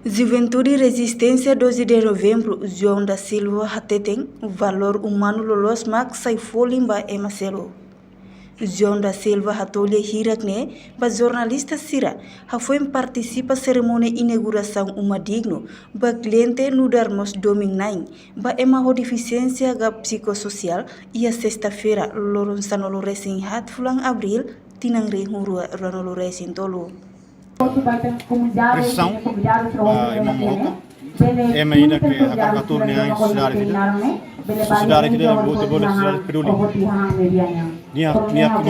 Juventude Resistência 12 de novembro, João da Silva Hateten, valor humano lolos mak sai folimba emaselo. João da Silva Hatolhe Hirakne, ba jornalista Sira, foi participa cerimônia inauguração uma digno, ba cliente no darmos domingo ba ema deficiência ga psicossocial e a sexta-feira loron sanolo recém hat fulang abril tinang rehurua ranolo recém tolo. Pressão Imam Mohoka é uma ainda que a caricatura nem a sociedade que deve boleh sociedade peduli ni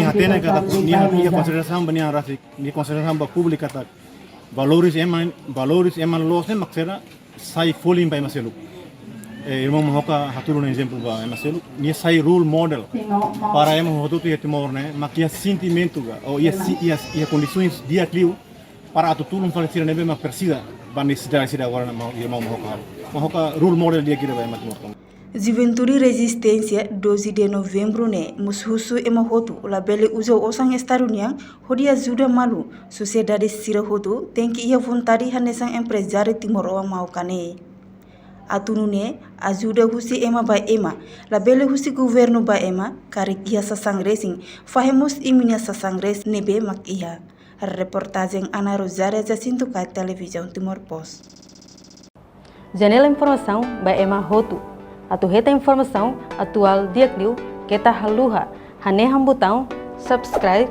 hatena kata ni consideração bani rafik ni consideração ba pública kata valores eman los ne maksera sai folim ba maselu Imam Mohoka haturu um exemplo ba maselu ni sai role model para emo hotutu yetimor ne makia sentimento ga ou ia condições dia clio para a tudo não fazer nebe mas precisa necessidade agora na irmão Mohoka role model dia kira vai matmo. Juventude Resistência 12 de novembro ne mushusu emahotu labele uso osang estaruniang hodi ajuda malu sociedade sira hotu tem que ia vontade hanesang empresário timoroa maukane atunune ajuda husi ema ba ema labele husi governo ba ema karik ia sasang racing fahemos iminia sasang race nebe mak ia. Reportagem Ana Rosária Jacinto Kai Televisão Timor Post. Janela informação by Emma Hotu. Atuheta informação atual diakliu kita haluha haneham botão subscribe,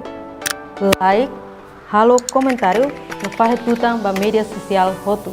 like, halo comentário no fahet botão ba media social Hotu.